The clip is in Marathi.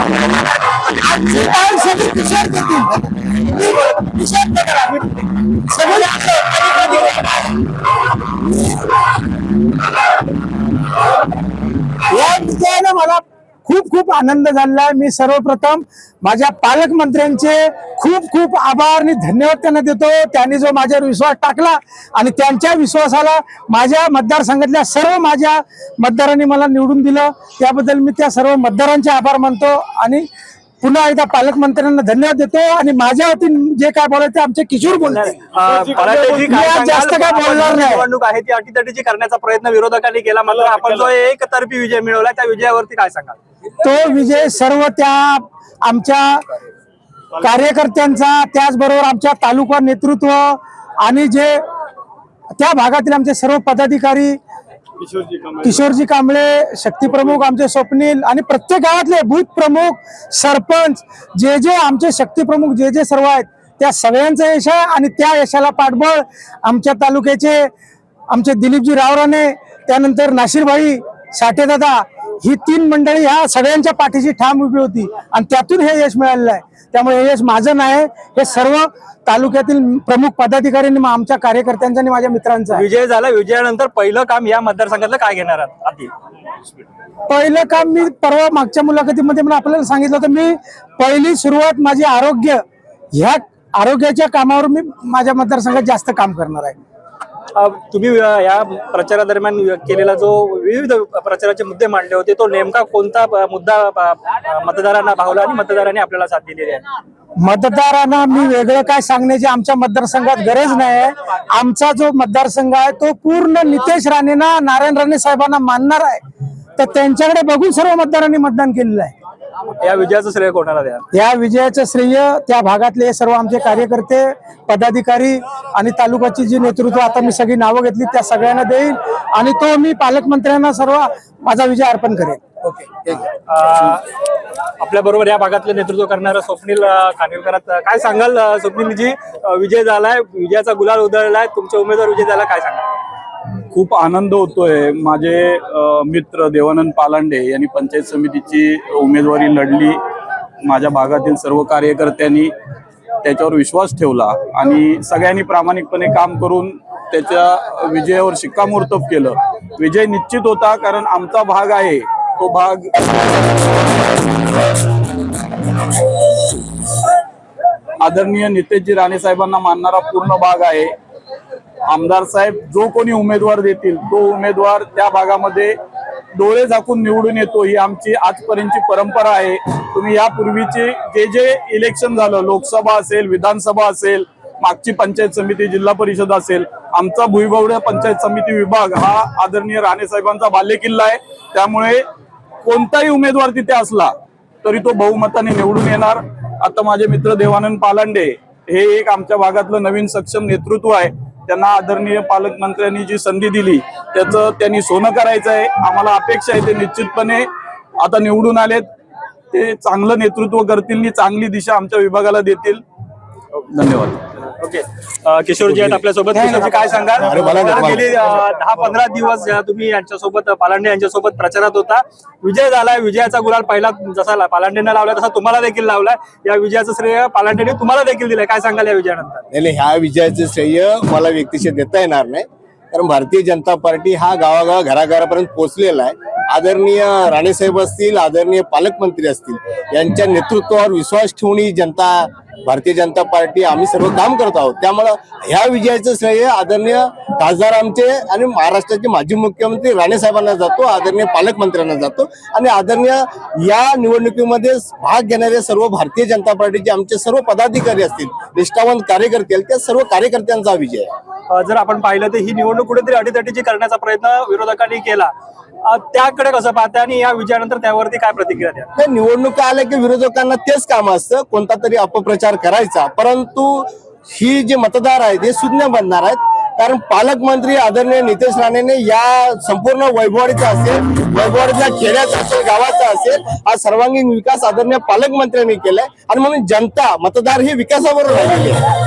आजची पाऊल सगळी विचार करतील. विचार करा सगळे या विजयाने मला खूप खूप आनंद झाला आहे. मी सर्वप्रथम माझ्या पालकमंत्र्यांचे खूप खूप आभार आणि धन्यवाद त्यांना देतो. त्यांनी जो माझ्यावर विश्वास टाकला आणि त्यांच्या विश्वासाला माझ्या मतदारसंघातल्या सर्व माझ्या मतदारांनी मला निवडून दिलं, त्याबद्दल मी त्या सर्व मतदारांचे आभार मानतो आणि पुन्हा एकदा पालकमंत्र्यांना धन्यवाद देतो. आणि माझ्या वतीने जे काय बोलायचं आमचे किशोर बोलणार. जास्त काय बोलणार नाही. निवडणूक आहे ती अटीतटीची करण्याचा प्रयत्न विरोधकांनी केला, मात्र आपण जो एकतर्फी विजय मिळवला त्या विजयावरती काय सांगाल? तो विजय सर्व त्या आमच्या कार्यकर्त्यांचा, त्याचबरोबर आमच्या तालुका नेतृत्व आणि जे त्या भागातील आमचे सर्व पदाधिकारी, किशोरजी कांबळे, शक्तीप्रमुख आमचे स्वप्नील आणि प्रत्येक गावातले बूथ प्रमुख, सरपंच, जे आमचे शक्तीप्रमुख जे सर्व आहेत त्या सगळ्यांचं यश आहे. आणि त्या यशाला पाठबळ आमच्या तालुक्याचे आमचे दिलीपजी रावराणे, त्यानंतर नाशिरभाई साठेदादा, ही 3 मंडळी ह्या सगळ्यांच्या पाठीशी ठाम उभी होती आणि त्यातून हे यश मिळालेलं आहे. त्यामुळे हे यश माझं नाही, हे सर्व तालुक्यातील प्रमुख पदाधिकाऱ्यांनी, आमच्या कार्यकर्त्यांचा आणि माझ्या मित्रांचा. विजय झाला, विजयानंतर पहिलं काम या मतदारसंघातलं काय घेणार आहात? पहिलं काम मी परवा मागच्या मुलाखतीमध्ये पण आपल्याला सांगितलं होतं, मी पहिली सुरुवात माझी आरोग्य, ह्या आरोग्याच्या कामावर मी माझ्या मतदारसंघात जास्त काम करणार आहे. तुम्ही या प्रचारादरम्यान केलेला जो विविध प्रचाराचे मुद्दे मांडले होते, तो नेमका कोणता मुद्दा मतदारांना भावला आणि मतदारांनी आपल्याला साथ दिलेली आहे? मतदारांना मी वेगळं काय सांगण्याची आमच्या मतदारसंघात गरज नाही. आमचा जो मतदारसंघ आहे तो पूर्ण नितेश राणेंना, नारायण राणे साहेबांना मानणार आहे, तर त्यांच्याकडे बघून सर्व मतदारांनी मतदान केलेलं आहे. या विजयाचं श्रेय कोणाला द्या? या विजयाचं श्रेय त्या भागातले सर्व आमचे कार्यकर्ते, पदाधिकारी आणि तालुक्याची जी नेतृत्व, आता मी सगळी नावं घेतली त्या सगळ्यांना देईल आणि तो मी पालकमंत्र्यांना सर्व माझा विजय अर्पण करेन. ओके. आपल्या बरोबर या भागातले नेतृत्व करणारा स्वप्नील खानविलकर, काय सांगाल? स्वप्नीलजी, विजय झालाय, विजयाचा गुलाल उधळलाय, तुमचे उमेदवार विजय झाला, काय सांगाल? खूप आनंद होतोय. माझे मित्र देवानंद पालांडे यांनी पंचायत समितीची उमेदवारी लढली. माझ्या भागातील सर्व कार्यकर्त्यांनी त्याच्यावर विश्वास ठेवला आणि सगळ्यांनी प्रामाणिकपणे काम करून त्याच्या विजयावर शिक्कामोर्तब केलं. विजय निश्चित होता, कारण आमचा भाग आहे तो भाग आदरणीय नितेशजी राणे साहेबांना मानणारा पूर्ण भाग आहे. आमदार साहेब जो कोणी उमेदवार देतील तो उमेदवार त्या भागामध्ये डोळे झाकून निवडून येतो, ही आमची आजपर्यंतची परंपरा आहे. तुम्ही यापूर्वीचे जे इलेक्शन झालं, लोकसभा असेल, विधानसभा असेल, मागची पंचायत समिती, जिल्हा परिषद असेल, आमचा भुईगवड्या पंचायत समिती विभाग हा आदरणीय राणे साहेबांचा बालेकिल्ला आहे. त्यामुळे कोणताही उमेदवार तिथे असला तरी तो बहुमताने निवडून येणार. आता माझे मित्र देवानंद पालांडे हे एक आमच्या भागातलं नवीन सक्षम नेतृत्व आहे. त्यांना आदरणीय पालकमंत्र्यांनी जी संधी दिली त्याचं त्यांनी सोनं करायचं आहे. आम्हाला अपेक्षा आहे ते निश्चितपणे आता निवडून आलेत, ते चांगलं नेतृत्व करतील आणि चांगली दिशा आमच्या विभागाला देतील. धन्यवाद. ओके. किशोरजी आहेत आपल्यासोबत. किशोरजी, काय सांगाल? गेली 10-15 दिवस तुम्ही यांच्यासोबत, पालांडे यांच्यासोबत प्रचारात होता. विजय झालाय, विजयाचा गुलाल पहिला जसा पालांडेंना लावला तसा तुम्हाला देखील लावलाय. या विजयाचं श्रेय पालांडेंनी तुम्हाला देखील दिलंय, काय सांगाल या विजयानंतर? नाही, ह्या विजयाचं श्रेय मला व्यक्तिशः देता येणार नाही, कारण भारतीय जनता पार्टी हा गावागाव घराघरापर्यंत पोहोचलेला आहे. आदरणीय राणेसाहेब असतील, आदरणीय पालकमंत्री असतील, यांच्या नेतृत्वावर विश्वास ठेवून ही जनता, भारतीय जनता पार्टी, आम्ही सर्व काम करत आहोत. त्यामुळं ह्या विजयाचं श्रेय आदरणीय खासदार आमचे आणि महाराष्ट्राचे माजी मुख्यमंत्री राणेसाहेबांना जातो, आदरणीय पालकमंत्र्यांना जातो आणि आदरणीय या निवडणुकीमध्ये भाग घेणारे सर्व भारतीय जनता पार्टीचे आमचे सर्व पदाधिकारी असतील, निष्ठावंत कार्यकर्ते असतील, त्या सर्व कार्यकर्त्यांचा विजय आहे. जर आपण पाहिलं तर ही निवडणूक कुठेतरी अटीतटीची करण्याचा प्रयत्न विरोधकांनी केला, त्याकडे कसं पाहता आणि या विजयानंतर त्यावरती काय प्रतिक्रिया द्या? निवडणुका आल्या की विरोधकांना तेच काम असतं, कोणता तरी अपप्रचार करायचा. परंतु ही जे मतदार आहेत हे शून्य बनणार आहेत, कारण पालकमंत्री आदरणीय नितेश राणेने या संपूर्ण वैभववाडीचा असेल, वैभववाडीच्या खेड्याचा असेल, गावाचा असेल, हा सर्वांगीण विकास आदरणीय पालकमंत्र्यांनी केलाय आणि म्हणून जनता, मतदार हे विकासावर राहिलेले आहे.